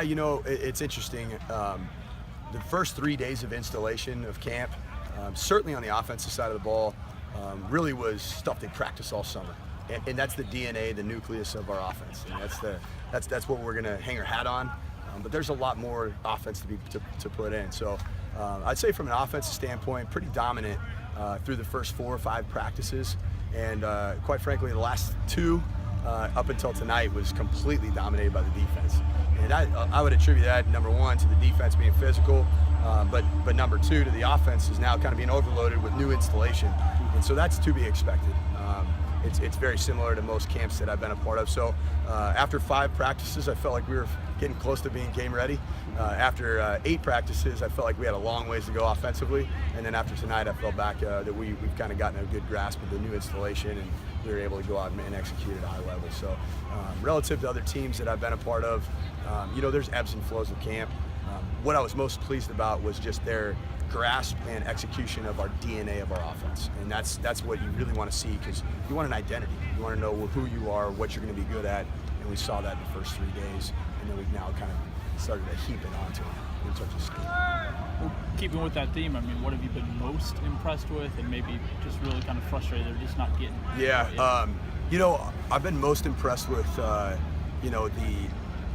Yeah, it's interesting. The first 3 days of installation of camp, certainly on the offensive side of the ball, really was stuff they practiced all summer. And that's the DNA, the nucleus of our offense. And that's what we're going to hang our hat on. But there's a lot more offense to put in. So I'd say from an offensive standpoint, pretty dominant through the first 4 or 5 practices. And quite frankly, the last 2 up until tonight was completely dominated by the defense. And I would attribute that, number 1, to the defense being physical, but number 2, to the offense is now kind of being overloaded with new installation. And so that's to be expected. It's very similar to most camps that I've been a part of. So after 5 practices, I felt like we were getting close to being game ready. After 8 practices, I felt like we had a long ways to go offensively. And then after tonight, I felt back that we've kind of gotten a good grasp of the new installation, and we were able to go out and execute at a high level. So relative to other teams that I've been a part of, there's ebbs and flows of camp. What I was most pleased about was just their grasp and execution of our DNA of our offense. And that's what you really want to see, because you want an identity. You want to know who you are, what you're going to be good at, and we saw that in the first 3 days. And then we've now kind of started to heap it onto them in terms of skill. Well, keeping with that theme, I mean, what have you been most impressed with, and maybe just really kind of frustrated they're just not getting? Yeah, I've been most impressed with,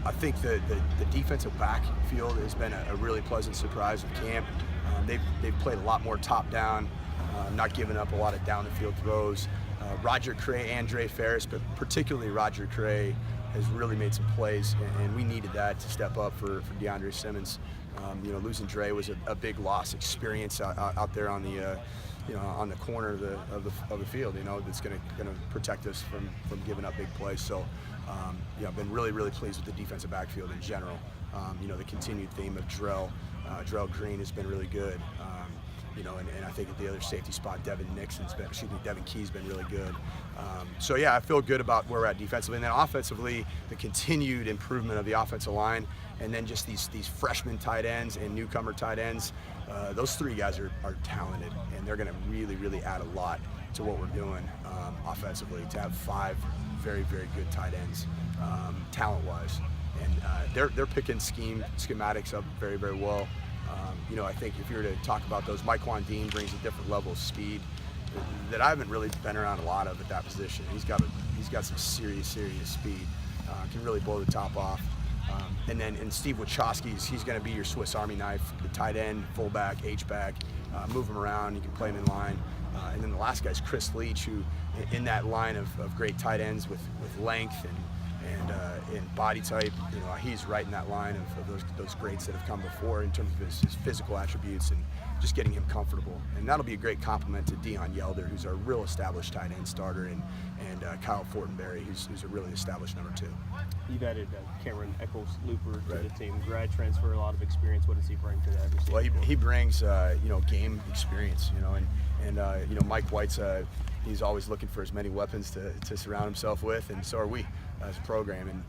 I think the defensive backfield has been a really pleasant surprise of camp. They've played a lot more top down, not giving up a lot of down the field throws. Roger Cray and Dre Ferris, but particularly Roger Cray, has really made some plays, and we needed that to step up for DeAndre Simmons. Losing Dre was a big loss. Experience out there on the on the corner of the field, that's going to protect us from giving up big plays. So I've been really pleased with the defensive backfield in general. The continued theme of Drell Green has been really good. And I think at the other safety spot, Devin Key's been really good. I feel good about where we're at defensively. And then offensively, the continued improvement of the offensive line, and then just these freshman tight ends and newcomer tight ends. Those 3 guys are talented, and they're going to really add a lot to what we're doing offensively, to have 5 very good tight ends, talent-wise. And they're picking schematics up very well. I think if you were to talk about those, Myquan Dean brings a different level of speed that I haven't really been around a lot of at that position. He's got some serious speed. Can really blow the top off. And Steve Wachowski, he's going to be your Swiss Army knife, the tight end, fullback, H-back, move him around. You can play him in line. And then the last guy's Chris Leach, who in that line of great tight ends with length and body type, he's right in that line of those greats that have come before in terms of his physical attributes and just getting him comfortable. And that'll be a great compliment to Dion Yelder, who's our real established tight end starter, and Kyle Fortenberry, who's a really established number 2. You've added Cameron Eccles-Looper to the team, grad transfer, a lot of experience. What does he bring to that? Well, he brings game experience, and Mike White's he's always looking for as many weapons to surround himself with, and so are we as a program. And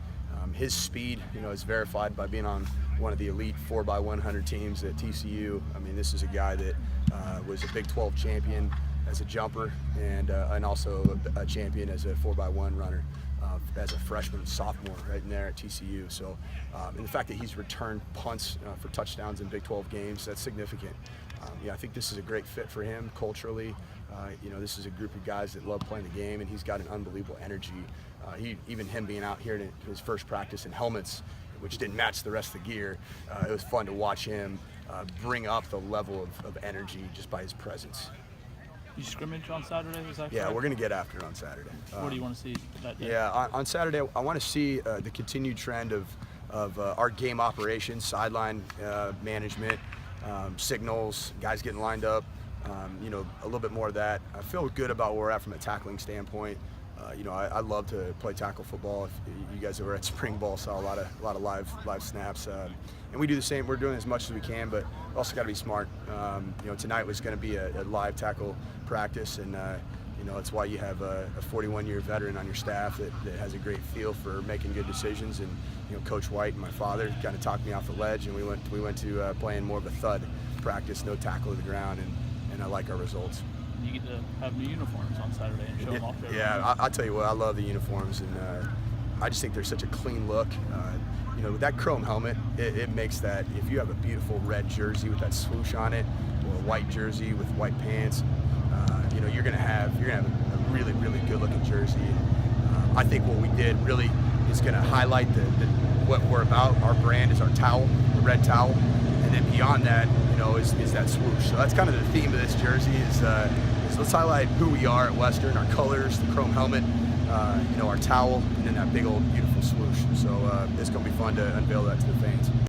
his speed, is verified by being on one of the elite 4x100 teams at TCU. I mean, this is a guy that was a Big 12 champion as a jumper, and also a champion as a 4x1 runner as a freshman, sophomore, right in there at TCU. So, and the fact that he's returned punts for touchdowns in Big 12 games, that's significant. I think this is a great fit for him culturally. This is a group of guys that love playing the game, and he's got an unbelievable energy. Even him being out here in his first practice in helmets, which didn't match the rest of the gear, it was fun to watch him bring up the level of energy just by his presence. You scrimmage on Saturday, is that correct? Yeah, we're going to get after it on Saturday. What do you want to see that day? Yeah, on Saturday, I want to see the continued trend of our game operations, sideline management, signals, guys getting lined up, a little bit more of that. I feel good about where we're at from a tackling standpoint. I love to play tackle football. If you guys were at spring ball, saw a lot of live snaps, and we do the same. We're doing as much as we can, but also got to be smart. Tonight was going to be a live tackle practice, and it's why you have a 41-year veteran on your staff that has a great feel for making good decisions. And Coach White and my father kind of talked me off the ledge, and we went to playing more of a thud practice, no tackle to the ground, and I like our results. You get to have new uniforms on Saturday and show them off there. Yeah, I'll tell you what, I love the uniforms, and I just think they're such a clean look. with that chrome helmet, it makes that, if you have a beautiful red jersey with that swoosh on it, or a white jersey with white pants, you're gonna have a really, really good looking jersey. I think what we did really is gonna highlight what we're about. Our brand is our towel, the red towel, and then beyond that, is that swoosh. So that's kind of the theme of this jersey is let's highlight who we are at Western, our colors, the chrome helmet, our towel, and then that big old beautiful swoosh. So it's gonna be fun to unveil that to the fans.